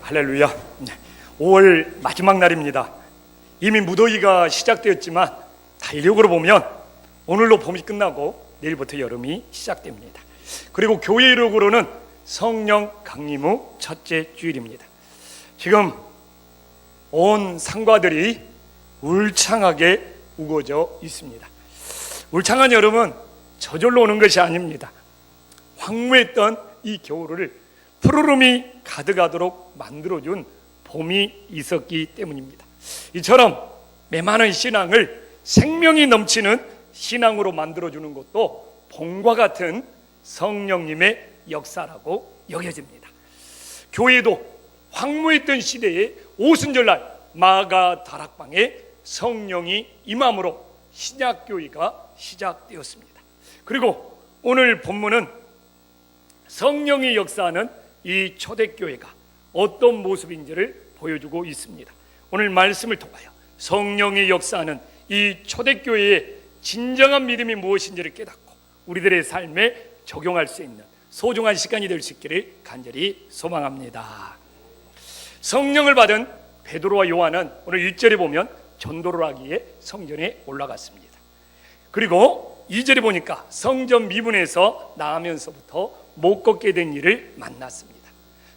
할렐루야. 5월 마지막 날입니다. 이미 무더위가 시작되었지만 달력으로 보면 오늘로 봄이 끝나고 내일부터 여름이 시작됩니다. 그리고 교회력으로는 성령 강림 후 첫째 주일입니다. 지금 온 상과들이 울창하게 우거져 있습니다. 울창한 여름은 저절로 오는 것이 아닙니다. 황무했던 이 겨울을 푸르름이 가득하도록 만들어준 봄이 있었기 때문입니다. 이처럼 메마른 신앙을 생명이 넘치는 신앙으로 만들어주는 것도 봄과 같은 성령님의 역사라고 여겨집니다. 교회도 황무했던 시대에 오순절날 마가 다락방에 성령이 임함으로 신약교회가 시작되었습니다. 그리고 오늘 본문은 성령이 역사하는 이 초대교회가 어떤 모습인지를 보여주고 있습니다. 오늘 말씀을 통하여 성령이 역사하는 이 초대교회의 진정한 믿음이 무엇인지를 깨닫고 우리들의 삶에 적용할 수 있는 소중한 시간이 될 수 있기를 간절히 소망합니다. 성령을 받은 베드로와 요한은 오늘 1절에 보면 전도를 하기 위해 성전에 올라갔습니다. 그리고 2절에 보니까 성전 미문에서 나가면서부터 못 걷게 된 일을 만났습니다.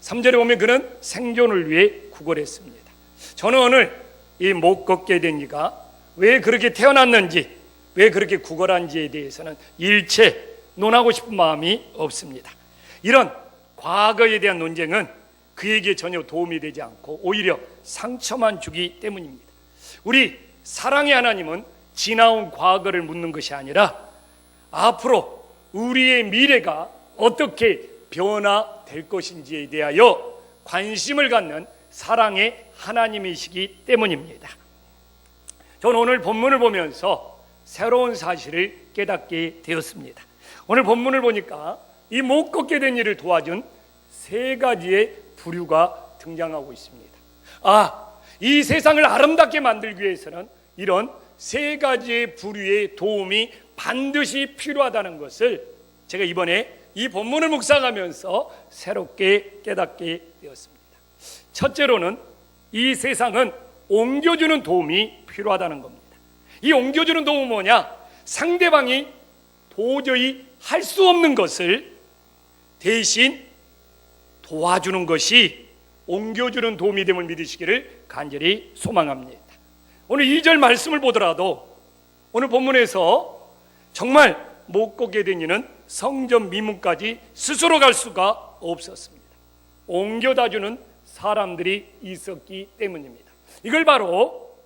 3절에 보면 그는 생존을 위해 구걸했습니다. 저는 오늘 이 못 걷게 된 이가 왜 그렇게 태어났는지, 왜 그렇게 구걸한지에 대해서는 일체 논하고 싶은 마음이 없습니다. 이런 과거에 대한 논쟁은 그에게 전혀 도움이 되지 않고 오히려 상처만 주기 때문입니다. 우리 사랑의 하나님은 지나온 과거를 묻는 것이 아니라 앞으로 우리의 미래가 어떻게 변화될 것인지에 대하여 관심을 갖는 사랑의 하나님이시기 때문입니다. 저는 오늘 본문을 보면서 새로운 사실을 깨닫게 되었습니다. 오늘 본문을 보니까 이 못 걷게 된 일을 도와준 세 가지의 부류가 등장하고 있습니다. 이 세상을 아름답게 만들기 위해서는 이런 세 가지의 부류의 도움이 반드시 필요하다는 것을 제가 이번에 이 본문을 묵상하면서 새롭게 깨닫게 되었습니다. 첫째로는 이 세상은 옮겨주는 도움이 필요하다는 겁니다. 이 옮겨주는 도움은 뭐냐? 상대방이 도저히 할 수 없는 것을 대신 도와주는 것이 옮겨주는 도움이 됨을 믿으시기를 간절히 소망합니다. 오늘 2절 말씀을 보더라도 오늘 본문에서 정말 못 걷게 된 이는 성전 미문까지 스스로 갈 수가 없었습니다. 옮겨다 주는 사람들이 있었기 때문입니다. 이걸 바로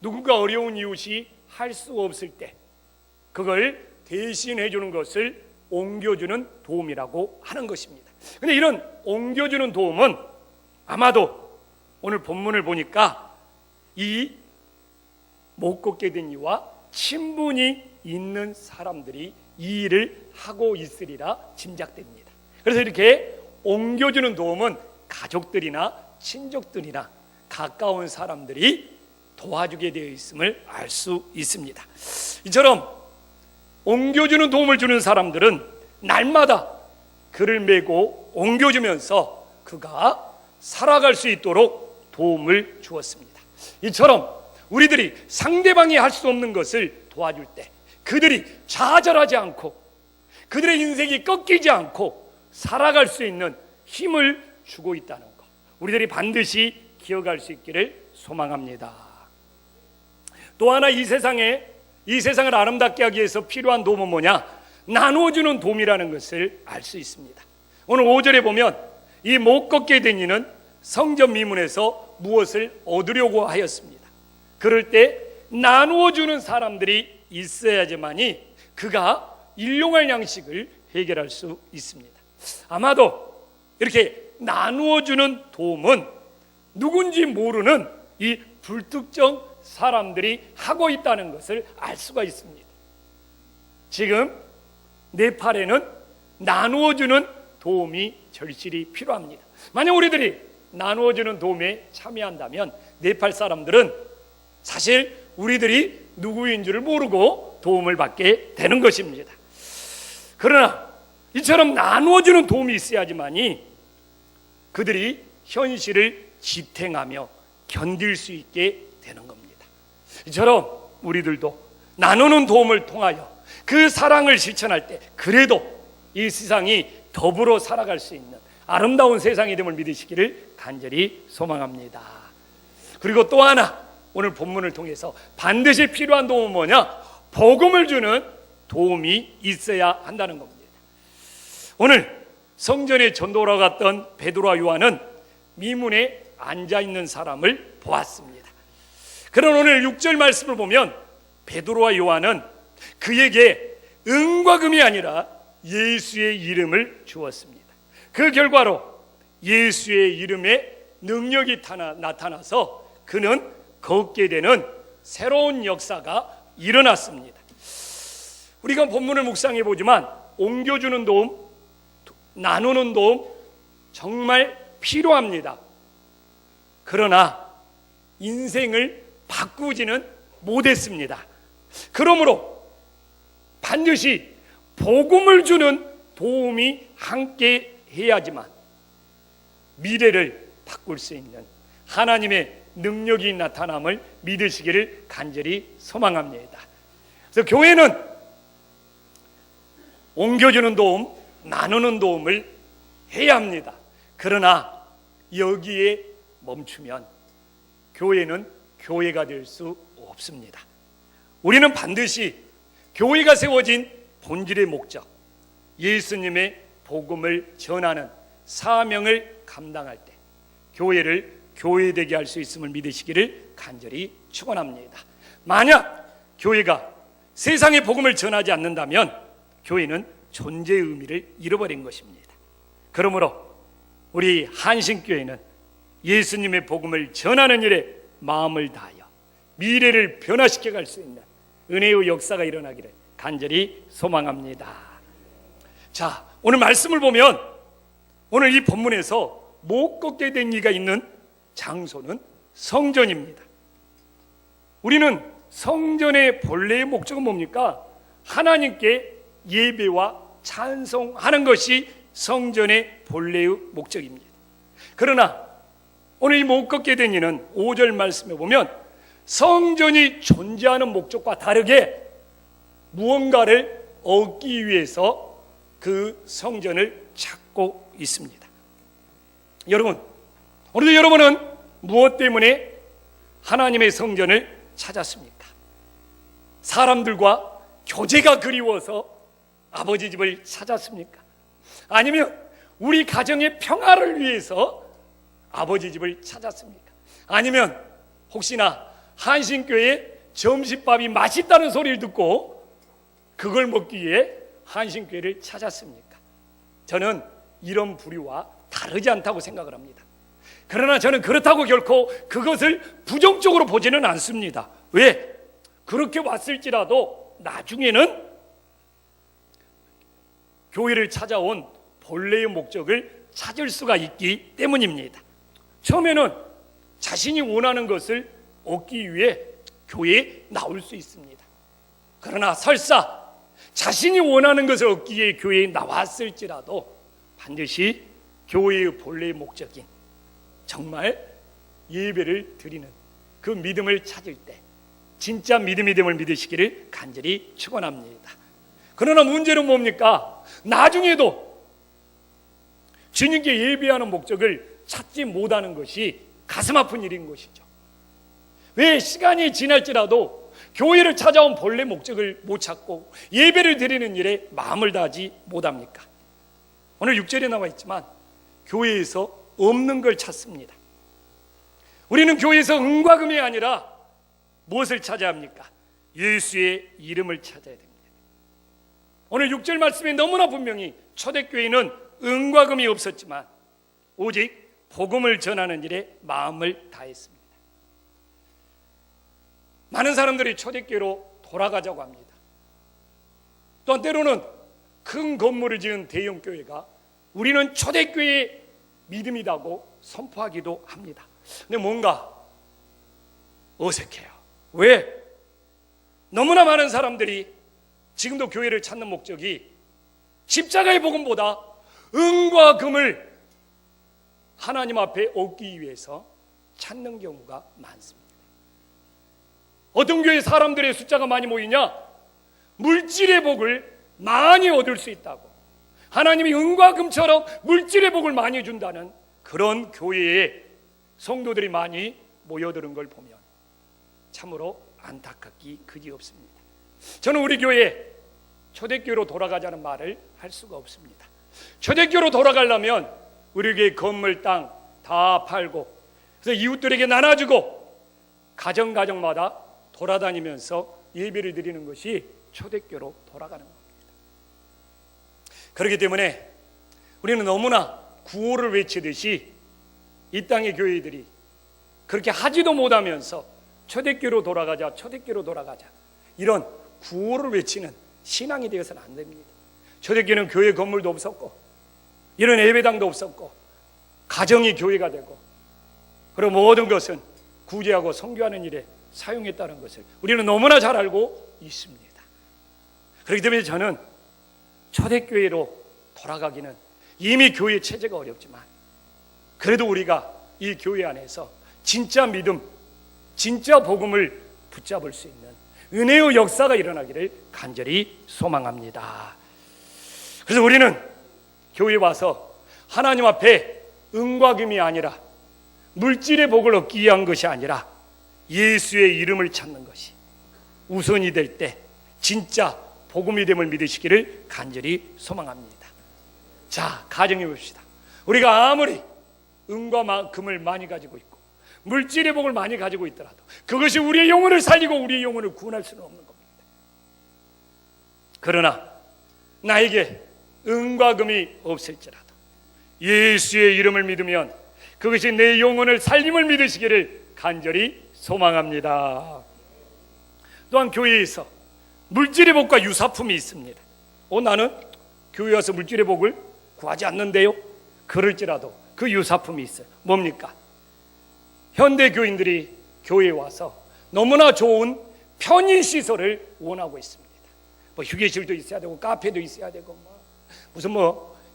누군가 어려운 이웃이 할 수 없을 때 그걸 대신해 주는 것을 옮겨주는 도움이라고 하는 것입니다. 그런데 이런 옮겨주는 도움은 아마도 오늘 본문을 보니까 이 못 걷게 된 이와 친분이 있는 사람들이 이 일을 하고 있으리라 짐작됩니다. 그래서 이렇게 옮겨주는 도움은 가족들이나 친족들이나 가까운 사람들이 도와주게 되어 있음을 알 수 있습니다. 이처럼 옮겨주는 도움을 주는 사람들은 날마다 그를 메고 옮겨주면서 그가 살아갈 수 있도록 도움을 주었습니다. 이처럼 우리들이 상대방이 할 수 없는 것을 도와줄 때 그들이 좌절하지 않고 그들의 인생이 꺾이지 않고 살아갈 수 있는 힘을 주고 있다는 것, 우리들이 반드시 기억할 수 있기를 소망합니다. 또 하나 이 세상을 아름답게 하기 위해서 필요한 도움은 뭐냐? 나누어주는 도움이라는 것을 알 수 있습니다. 오늘 5절에 보면 이 못 걷게 된 이는 성전 미문에서 무엇을 얻으려고 하였습니다. 그럴 때 나누어주는 사람들이 있어야지만이 그가 일용할 양식을 해결할 수 있습니다. 아마도 이렇게 나누어주는 도움은 누군지 모르는 이 불특정 사람들이 하고 있다는 것을 알 수가 있습니다. 지금 네팔에는 나누어주는 도움이 절실히 필요합니다. 만약 우리들이 나누어주는 도움에 참여한다면 네팔 사람들은 사실 우리들이 누구인 줄을 모르고 도움을 받게 되는 것입니다. 그러나 이처럼 나누어주는 도움이 있어야지만이 그들이 현실을 지탱하며 견딜 수 있게 되는 겁니다. 이처럼 우리들도 나누는 도움을 통하여 그 사랑을 실천할 때 그래도 이 세상이 더불어 살아갈 수 있는 아름다운 세상이 됨을 믿으시기를 간절히 소망합니다. 그리고 또 하나, 오늘 본문을 통해서 반드시 필요한 도움은 뭐냐? 복음을 주는 도움이 있어야 한다는 겁니다. 오늘 성전에 전도하러 갔던 베드로와 요한은 미문에 앉아있는 사람을 보았습니다. 그런 오늘 6절 말씀을 보면 베드로와 요한은 그에게 은과 금이 아니라 예수의 이름을 주었습니다. 그 결과로 예수의 이름에 능력이 나타나서 그는 걷게 되는 새로운 역사가 일어났습니다. 우리가 본문을 묵상해 보지만 옮겨주는 도움, 나누는 도움 정말 필요합니다. 그러나 인생을 바꾸지는 못했습니다. 그러므로 반드시 복음을 주는 도움이 함께 해야지만 미래를 바꿀 수 있는 하나님의 능력이 나타남을 믿으시기를 간절히 소망합니다. 그래서 교회는 옮겨주는 도움, 나누는 도움을 해야 합니다. 그러나 여기에 멈추면 교회는 교회가 될 수 없습니다. 우리는 반드시 교회가 세워진 본질의 목적, 예수님의 복음을 전하는 사명을 감당할 때 교회를 교회되게 할 수 있음을 믿으시기를 간절히 축원합니다. 만약 교회가 세상의 복음을 전하지 않는다면 교회는 존재의 의미를 잃어버린 것입니다. 그러므로 우리 한신교회는 예수님의 복음을 전하는 일에 마음을 다하여 미래를 변화시켜 갈 수 있는 은혜의 역사가 일어나기를 간절히 소망합니다. 자, 오늘 말씀을 보면 오늘 이 본문에서 못 걷게 된 이가 있는 장소는 성전입니다. 우리는 성전의 본래의 목적은 뭡니까? 하나님께 예배와 찬송하는 것이 성전의 본래의 목적입니다. 그러나 오늘 이 못 걷게 된 이는 5절 말씀에 보면 성전이 존재하는 목적과 다르게 무언가를 얻기 위해서 그 성전을 찾고 있습니다. 여러분, 오늘도 여러분은 무엇 때문에 하나님의 성전을 찾았습니까? 사람들과 교제가 그리워서 아버지 집을 찾았습니까? 아니면 우리 가정의 평화를 위해서 아버지 집을 찾았습니까? 아니면 혹시나 한신교회 점심밥이 맛있다는 소리를 듣고 그걸 먹기 위해 한신교회를 찾았습니까? 저는 이런 부류와 다르지 않다고 생각을 합니다. 그러나 저는 그렇다고 결코 그것을 부정적으로 보지는 않습니다. 왜? 그렇게 왔을지라도 나중에는 교회를 찾아온 본래의 목적을 찾을 수가 있기 때문입니다. 처음에는 자신이 원하는 것을 얻기 위해 교회에 나올 수 있습니다. 그러나 설사 자신이 원하는 것을 얻기 위해 교회에 나왔을지라도 반드시 교회의 본래의 목적인 정말 예배를 드리는 그 믿음을 찾을 때 진짜 믿음이 됨을 믿으시기를 간절히 축원합니다. 그러나 문제는 뭡니까? 나중에도 주님께 예배하는 목적을 찾지 못하는 것이 가슴 아픈 일인 것이죠. 왜 시간이 지날지라도 교회를 찾아온 본래 목적을 못 찾고 예배를 드리는 일에 마음을 다하지 못합니까? 오늘 6절에 나와 있지만 교회에서 없는 걸 찾습니다. 우리는 교회에서 은과 금이 아니라 무엇을 찾아야 합니까? 예수의 이름을 찾아야 됩니다. 오늘 6절 말씀에 너무나 분명히 초대교회는 은과 금이 없었지만 오직 복음을 전하는 일에 마음을 다했습니다. 많은 사람들이 초대교회로 돌아가자고 합니다. 또한 때로는 큰 건물을 지은 대형교회가 우리는 초대교회의 믿음이라고 선포하기도 합니다. 근데 뭔가 어색해요. 왜? 너무나 많은 사람들이 지금도 교회를 찾는 목적이 십자가의 복음보다 은과 금을 하나님 앞에 얻기 위해서 찾는 경우가 많습니다. 어떤 교회 사람들의 숫자가 많이 모이냐? 물질의 복을 많이 얻을 수 있다고, 하나님이 은과 금처럼 물질의 복을 많이 준다는 그런 교회에 성도들이 많이 모여드는 걸 보면 참으로 안타깝기 그지없습니다. 저는 우리 교회에 초대교회로 돌아가자는 말을 할 수가 없습니다. 초대교회로 돌아가려면 우리 교회 건물 땅 다 팔고, 그래서 이웃들에게 나눠주고 가정마다 돌아다니면서 예배를 드리는 것이 초대교회로 돌아가는 겁니다. 그렇기 때문에 우리는 너무나 구호를 외치듯이 이 땅의 교회들이 그렇게 하지도 못하면서 초대교회로 돌아가자, 초대교회로 돌아가자, 이런 구호를 외치는 신앙이 되어서는 안 됩니다. 초대교회는 교회 건물도 없었고, 이런 예배당도 없었고, 가정이 교회가 되고, 그리고 모든 것은 구제하고 선교하는 일에 사용했다는 것을 우리는 너무나 잘 알고 있습니다. 그렇기 때문에 저는 초대교회로 돌아가기는 이미 교회 체제가 어렵지만, 그래도 우리가 이 교회 안에서 진짜 믿음, 진짜 복음을 붙잡을 수 있는 은혜의 역사가 일어나기를 간절히 소망합니다. 그래서 우리는 교회에 와서 하나님 앞에 은과 금이 아니라, 물질의 복을 얻기 위한 것이 아니라 예수의 이름을 찾는 것이 우선이 될 때 진짜 복음이 됨을 믿으시기를 간절히 소망합니다. 자, 가정해 봅시다. 우리가 아무리 은과 금을 많이 가지고 있고 물질의 복을 많이 가지고 있더라도 그것이 우리의 영혼을 살리고 우리의 영혼을 구원할 수는 없는 겁니다. 그러나 나에게 은과 금이 없을지라도 예수의 이름을 믿으면 그것이 내 영혼을 살림을 믿으시기를 간절히 소망합니다. 또한 교회에서 물질의 복과 유사품이 있습니다. 나는 교회 와서 물질의 복을 구하지 않는데요. 그럴지라도 그 유사품이 있어요. 뭡니까? 현대 교인들이 교회에 와서 너무나 좋은 편의시설을 원하고 있습니다. 휴게실도 있어야 되고, 카페도 있어야 되고, 무슨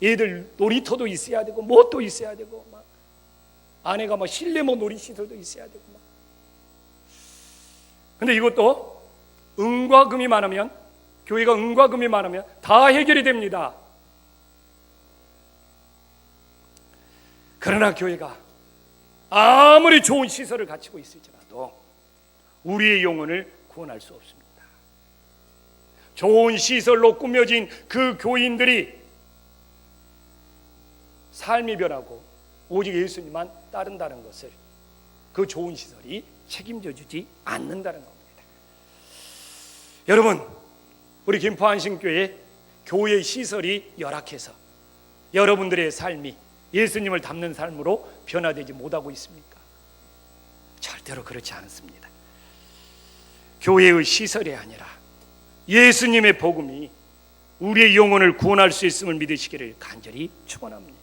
애들 놀이터도 있어야 되고, 뭣도 있어야 되고, 아내가 실내 놀이시설도 있어야 되고. 근데 이것도 은과 금이 많으면, 교회가 은과 금이 많으면 다 해결이 됩니다. 그러나 교회가 아무리 좋은 시설을 갖추고 있을지라도 우리의 영혼을 구원할 수 없습니다. 좋은 시설로 꾸며진 그 교인들이 삶이 변하고 오직 예수님만 따른다는 것을 그 좋은 시설이 책임져 주지 않는다는 겁니다. 여러분, 우리 김포안심교회 교회 시설이 열악해서 여러분들의 삶이 예수님을 닮는 삶으로 변화되지 못하고 있습니까? 절대로 그렇지 않습니다. 교회의 시설이 아니라 예수님의 복음이 우리의 영혼을 구원할 수 있음을 믿으시기를 간절히 축원합니다.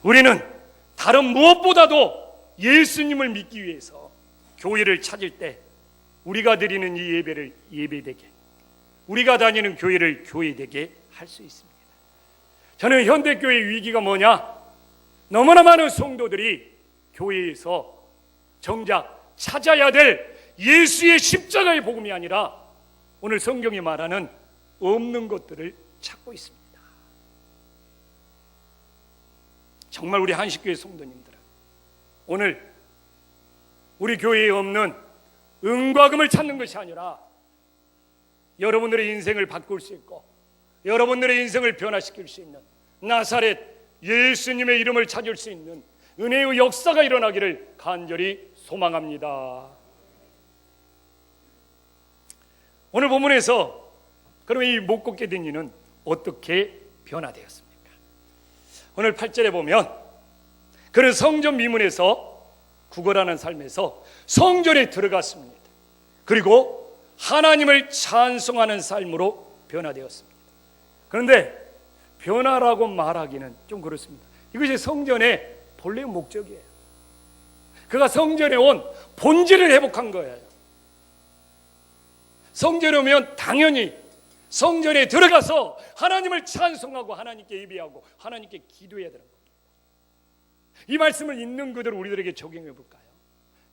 우리는 다른 무엇보다도 예수님을 믿기 위해서 교회를 찾을 때 우리가 드리는 이 예배를 예배되게, 우리가 다니는 교회를 교회되게 할 수 있습니다. 저는 현대교회의 위기가 뭐냐? 너무나 많은 성도들이 교회에서 정작 찾아야 될 예수의 십자가의 복음이 아니라 오늘 성경이 말하는 없는 것들을 찾고 있습니다. 정말 우리 한식교회 성도님들은 오늘 우리 교회에 없는 은과 금을 찾는 것이 아니라 여러분들의 인생을 바꿀 수 있고 여러분들의 인생을 변화시킬 수 있는 나사렛 예수님의 이름을 찾을 수 있는 은혜의 역사가 일어나기를 간절히 소망합니다. 오늘 본문에서 그럼 이 못 걷게 된 이는 어떻게 변화되었습니까? 오늘 8절에 보면 그는 성전 미문에서 구걸하는 삶에서 성전에 들어갔습니다. 그리고 하나님을 찬송하는 삶으로 변화되었습니다. 그런데 변화라고 말하기는 좀 그렇습니다. 이것이 성전의 본래의 목적이에요. 그가 성전에 온 본질을 회복한 거예요. 성전에 오면 당연히 성전에 들어가서 하나님을 찬송하고 하나님께 예배하고 하나님께 기도해야 되는 겁니다. 이 말씀을 있는 그대로 우리들에게 적용해 볼까요?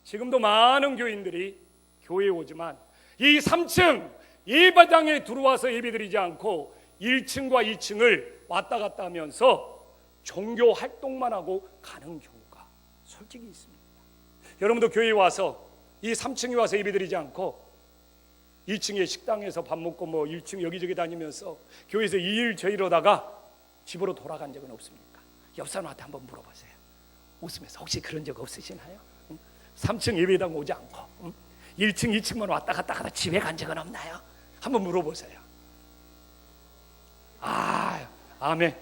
지금도 많은 교인들이 교회에 오지만 이 3층 예배당에 들어와서 예배드리지 않고 1층과 2층을 왔다 갔다 하면서 종교 활동만 하고 가는 경우가 솔직히 있습니다. 여러분도 교회에 와서 이 3층에 와서 예배드리지 않고 2층에 식당에서 밥 먹고 1층 여기저기 다니면서 교회에서 이 일 저 이러다가 집으로 돌아간 적은 없습니까? 옆 사람한테 한번 물어보세요. 웃으면서 혹시 그런 적 없으시나요? 3층 예배당 오지 않고 1층 2층만 왔다 갔다 하다 집에 간 적은 없나요? 한번 물어보세요. 아멘.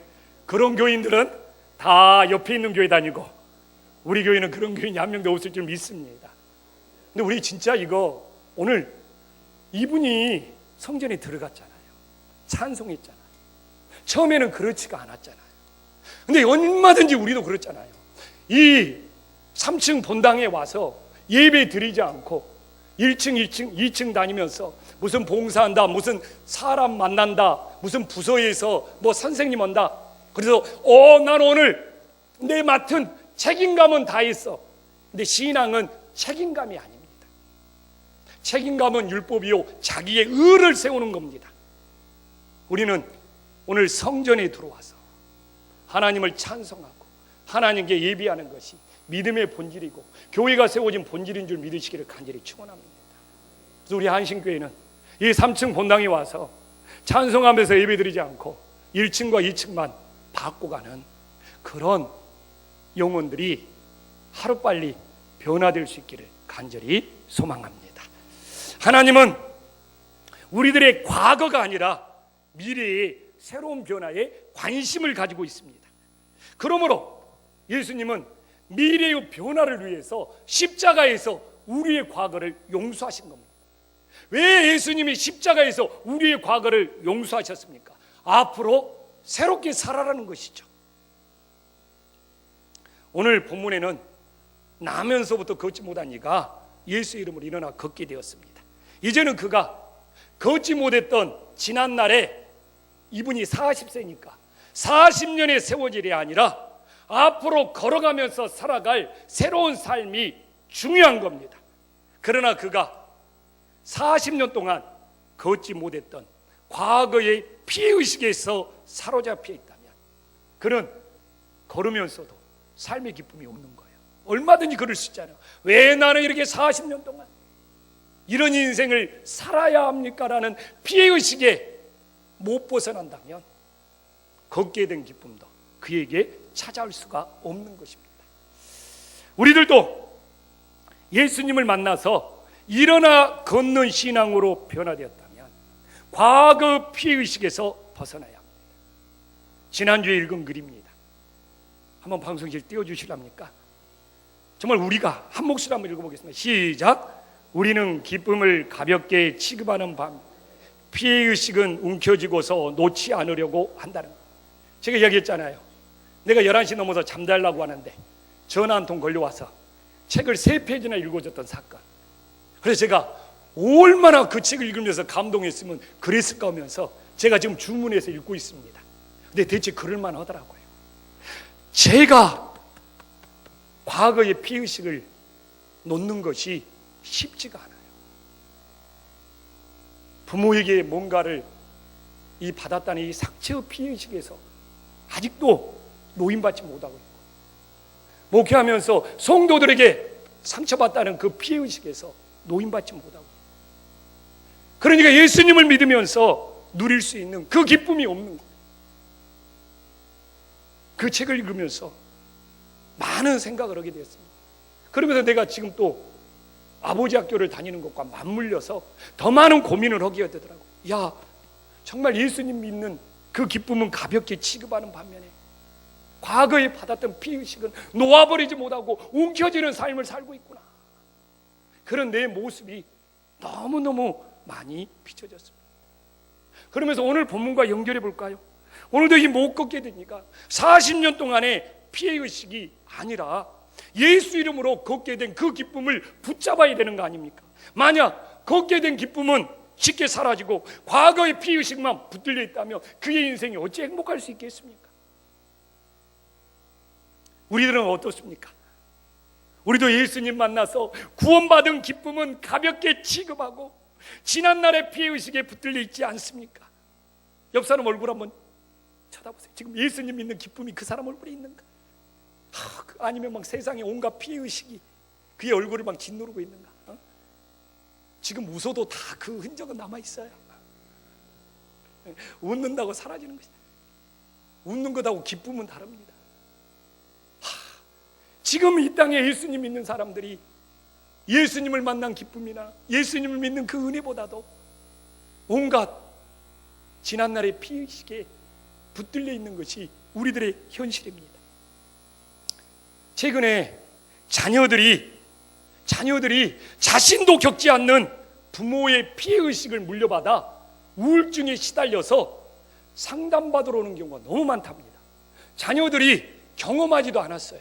그런 교인들은 다 옆에 있는 교회 다니고 우리 교회는 그런 교인이 한 명도 없을 줄 믿습니다. 근데 우리 진짜 이거 오늘 이분이 성전에 들어갔잖아요. 찬송했잖아요. 처음에는 그렇지가 않았잖아요. 근데 얼마든지 우리도 그렇잖아요. 이 3층 본당에 와서 예배 드리지 않고 1층, 2층 다니면서 무슨 봉사한다, 무슨 사람 만난다, 무슨 부서에서 선생님 온다. 그래서 난 오늘 내 맡은 책임감은 다 있어. 근데 신앙은 책임감이 아닙니다. 책임감은 율법이요 자기의 의를 세우는 겁니다. 우리는 오늘 성전에 들어와서 하나님을 찬송하고 하나님께 예비하는 것이 믿음의 본질이고 교회가 세워진 본질인 줄 믿으시기를 간절히 축원합니다. 그래서 우리 한신교회는 이 3층 본당에 와서 찬송하면서 예배드리지 않고 1층과 2층만 받고 가는 그런 영혼들이 하루빨리 변화될 수 있기를 간절히 소망합니다. 하나님은 우리들의 과거가 아니라 미래의 새로운 변화에 관심을 가지고 있습니다. 그러므로 예수님은 미래의 변화를 위해서 십자가에서 우리의 과거를 용서하신 겁니다. 왜 예수님이 십자가에서 우리의 과거를 용서하셨습니까? 앞으로 새롭게 살아라는 것이죠. 오늘 본문에는 나면서부터 걷지 못한 이가 예수 이름으로 일어나 걷게 되었습니다. 이제는 그가 걷지 못했던 지난날에 이분이 40세니까 40년의 세월이 아니라 앞으로 걸어가면서 살아갈 새로운 삶이 중요한 겁니다. 그러나 그가 40년 동안 걷지 못했던 과거의 피해의식에서 사로잡혀 있다면 그는 걸으면서도 삶의 기쁨이 없는 거예요. 얼마든지 그럴 수 있잖아요. 왜 나는 이렇게 40년 동안 이런 인생을 살아야 합니까? 라는 피해의식에 못 벗어난다면 걷게 된 기쁨도 그에게 찾아올 수가 없는 것입니다. 우리들도 예수님을 만나서 일어나 걷는 신앙으로 변화되었다면 과거 피해의식에서 벗어나야 합니다. 지난주에 읽은 글입니다. 한번 방송실 띄워주시랍니까? 정말 우리가 한 목소리로 한번 읽어보겠습니다. 시작. 우리는 기쁨을 가볍게 취급하는 밤 피해의식은 움켜쥐고서 놓지 않으려고 한다는 것. 제가 이야기했잖아요. 내가 11시 넘어서 잠달라고 하는데 전화 한 통 걸려와서 책을 3페이지나 읽어줬던 사건. 그래서 제가 얼마나 그 책을 읽으면서 감동했으면 그랬을까 하면서 제가 지금 주문해서 읽고 있습니다. 근데 대체 그럴만 하더라고요. 제가 과거의 피해의식을 놓는 것이 쉽지가 않아요. 부모에게 뭔가를 받았다는 이 상처의 피해의식에서 아직도 노인받지 못하고 있고, 목회하면서 성도들에게 상처받다는 그 피해의식에서 노인받지 못하고 있고, 그러니까 예수님을 믿으면서 누릴 수 있는 그 기쁨이 없는 거예요. 그 책을 읽으면서 많은 생각을 하게 되었습니다. 그러면서 내가 지금 또 아버지 학교를 다니는 것과 맞물려서 더 많은 고민을 하게 되더라고요. 야, 정말 예수님 믿는 그 기쁨은 가볍게 취급하는 반면에 과거에 받았던 피의식은 놓아버리지 못하고 움켜쥐는 삶을 살고 있구나. 그런 내 모습이 너무너무 많이 비춰졌습니다. 그러면서 오늘 본문과 연결해 볼까요? 오늘도 이 못 걷게 되니까 40년 동안의 피해의식이 아니라 예수 이름으로 걷게 된 그 기쁨을 붙잡아야 되는 거 아닙니까? 만약 걷게 된 기쁨은 쉽게 사라지고 과거의 피의식만 붙들려 있다면 그의 인생이 어찌 행복할 수 있겠습니까? 우리들은 어떻습니까? 우리도 예수님 만나서 구원받은 기쁨은 가볍게 취급하고 지난날의 피해의식에 붙들려 있지 않습니까? 옆 사람 얼굴 한번 쳐다보세요. 지금 예수님 믿는 기쁨이 그 사람 얼굴에 있는가? 아니면 막 세상에 온갖 피해의식이 그의 얼굴을 막 짓누르고 있는가? 지금 웃어도 다 그 흔적은 남아있어요. 웃는다고 사라지는 것이다. 웃는 것하고 기쁨은 다릅니다. 지금 이 땅에 예수님 믿는 사람들이 예수님을 만난 기쁨이나 예수님을 믿는 그 은혜보다도 온갖 지난날의 피의식에 붙들려 있는 것이 우리들의 현실입니다. 최근에 자녀들이 자신도 겪지 않는 부모의 피해의식을 물려받아 우울증에 시달려서 상담받으러 오는 경우가 너무 많답니다. 자녀들이 경험하지도 않았어요.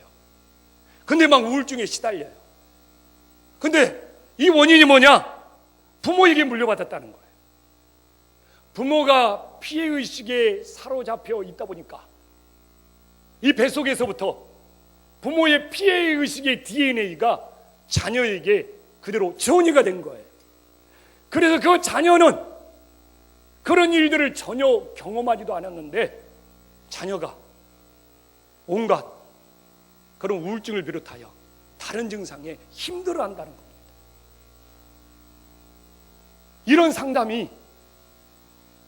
근데 막 우울증에 시달려요. 근데 이 원인이 뭐냐? 부모에게 물려받았다는 거예요. 부모가 피해의식에 사로잡혀 있다 보니까 이 뱃속에서부터 부모의 피해의식의 DNA가 자녀에게 그대로 전이가 된 거예요. 그래서 그 자녀는 그런 일들을 전혀 경험하지도 않았는데 자녀가 온갖 그런 우울증을 비롯하여 다른 증상에 힘들어한다는 겁니다. 이런 상담이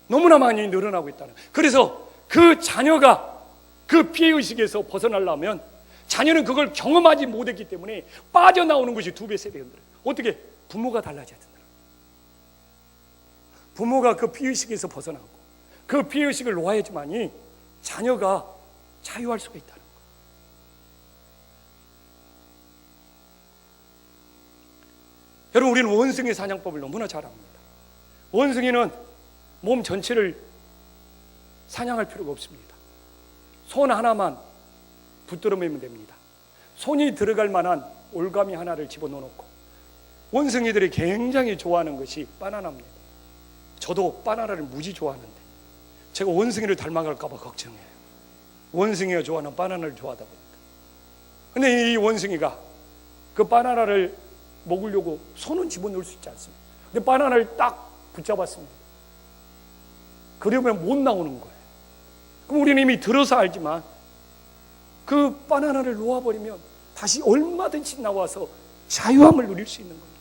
너무나 많이 늘어나고 있다는 거예요. 그래서 그 자녀가 그 피해의식에서 벗어나려면 자녀는 그걸 경험하지 못했기 때문에 빠져나오는 것이 2배, 3배 힘들어요. 어떻게? 부모가 달라져야 된다. 부모가 그 피해의식에서 벗어나고 그 피해의식을 놓아야지만이 자녀가 자유할 수가 있다는 거예요. 여러분, 우리는 원숭이 사냥법을 너무나 잘 압니다. 원숭이는 몸 전체를 사냥할 필요가 없습니다. 손 하나만 붙들어 매면 됩니다. 손이 들어갈 만한 올가미 하나를 집어넣어놓고 원숭이들이 굉장히 좋아하는 것이 바나나입니다. 저도 바나나를 무지 좋아하는데 제가 원숭이를 닮아갈까 봐 걱정해요. 원숭이가 좋아하는 바나나를 좋아하다 보니까. 근데 이 원숭이가 그 바나나를 먹으려고 손은 집어넣을 수 있지 않습니까? 근데 바나나를 딱 붙잡았습니다. 그러면 못 나오는 거예요. 그럼 우리는 이미 들어서 알지만 그 바나나를 놓아버리면 다시 얼마든지 나와서 자유함을 누릴 수 있는 겁니다.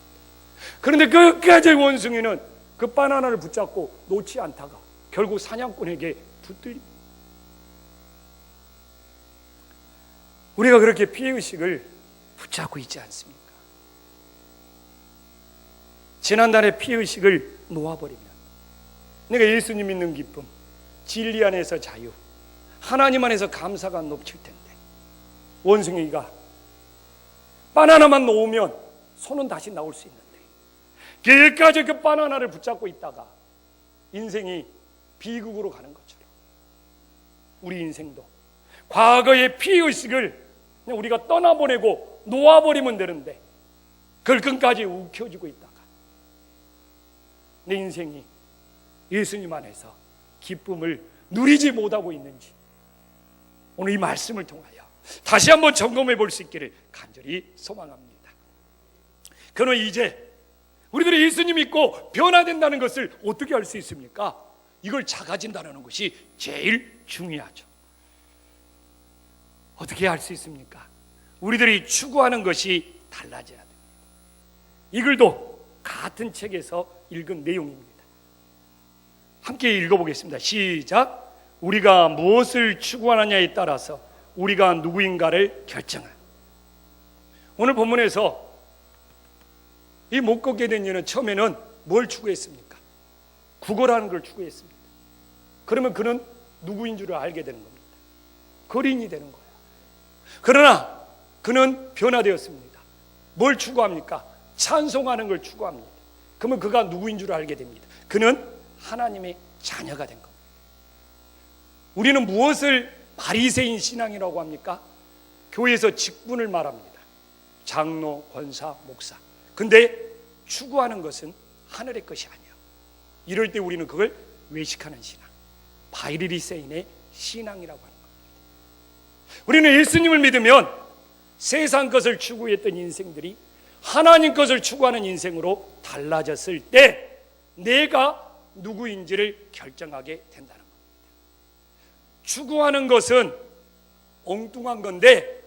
그런데 끝까지 원숭이는 그 바나나를 붙잡고 놓지 않다가 결국 사냥꾼에게 붙들립니다. 우리가 그렇게 피해의식을 붙잡고 있지 않습니까? 지난날의 피해의식을 놓아버리면 내가 예수님 믿는 기쁨, 진리 안에서 자유, 하나님 안에서 감사가 넘칠 텐데 원숭이가 바나나만 놓으면 손은 다시 나올 수 있는데 끝까지 그 바나나를 붙잡고 있다가 인생이 비극으로 가는 것처럼 우리 인생도 과거의 피해의식을 그냥 우리가 떠나보내고 놓아버리면 되는데 그걸 끝까지 움켜쥐고 있다가 내 인생이 예수님 안에서 기쁨을 누리지 못하고 있는지 오늘 이 말씀을 통하여 다시 한번 점검해 볼 수 있기를 간절히 소망합니다. 그러나 이제 우리들이 예수님 믿고 변화된다는 것을 어떻게 알 수 있습니까? 이걸 작아진다는 것이 제일 중요하죠. 어떻게 알 수 있습니까? 우리들이 추구하는 것이 달라져야 됩니다. 이 글도 같은 책에서 읽은 내용입니다. 함께 읽어보겠습니다. 시작. 우리가 무엇을 추구하느냐에 따라서 우리가 누구인가를 결정한. 오늘 본문에서 이 못 걷게 된 이는 처음에는 뭘 추구했습니까? 구걸하는 걸 추구했습니다. 그러면 그는 누구인 줄을 알게 되는 겁니다. 거린이 되는 거예요. 그러나 그는 변화되었습니다. 뭘 추구합니까? 찬송하는 걸 추구합니다. 그러면 그가 누구인 줄을 알게 됩니다. 그는 하나님의 자녀가 된 겁니다. 우리는 무엇을 바리새인 신앙이라고 합니까? 교회에서 직분을 말합니다. 장로, 권사, 목사. 근데 추구하는 것은 하늘의 것이 아니에요. 이럴 때 우리는 그걸 외식하는 신앙, 바리새인의 신앙이라고 하는 겁니다. 우리는 예수님을 믿으면 세상 것을 추구했던 인생들이 하나님 것을 추구하는 인생으로 달라졌을 때 내가 누구인지를 결정하게 된다는 겁니다. 추구하는 것은 엉뚱한 건데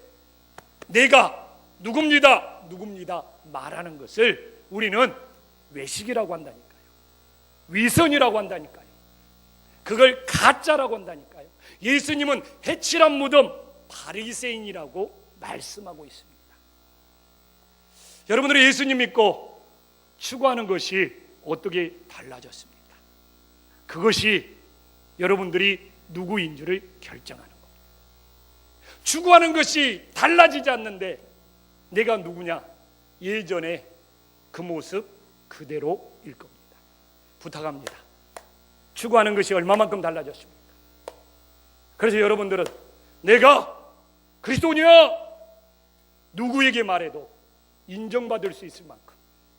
내가 누굽니다 말하는 것을 우리는 외식이라고 한다니까요. 위선이라고 한다니까요. 그걸 가짜라고 한다니까요. 예수님은 해칠한 무덤 바리새인이라고 말씀하고 있습니다. 여러분들이 예수님 믿고 추구하는 것이 어떻게 달라졌습니까? 그것이 여러분들이 누구인 줄을 결정하는 겁니다. 추구하는 것이 달라지지 않는데 내가 누구냐? 예전에 그 모습 그대로일 겁니다. 부탁합니다. 추구하는 것이 얼마만큼 달라졌습니까? 그래서 여러분들은 내가 그리스도냐? 누구에게 말해도 인정받을 수 있을 만큼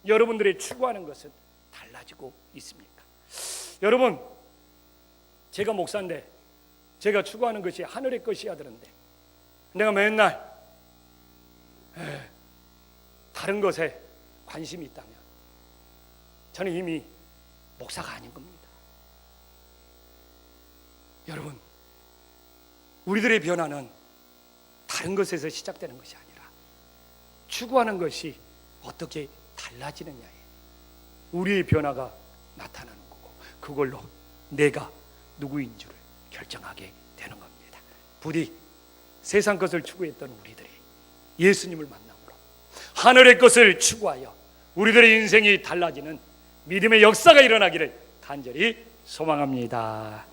여러분들의 추구하는 것은 달라지고 있습니까? 여러분, 제가 목사인데 제가 추구하는 것이 하늘의 것이야 되는데 내가 맨날 다른 것에 관심이 있다면 저는 이미 목사가 아닌 겁니다. 여러분, 우리들의 변화는 다른 것에서 시작되는 것이 아니라 추구하는 것이 어떻게 달라지느냐에 우리의 변화가 나타나는 거고 그걸로 내가 누구인 줄을 결정하게 되는 겁니다. 부디 세상 것을 추구했던 우리들이 예수님을 만남으로 하늘의 것을 추구하여 우리들의 인생이 달라지는 믿음의 역사가 일어나기를 간절히 소망합니다.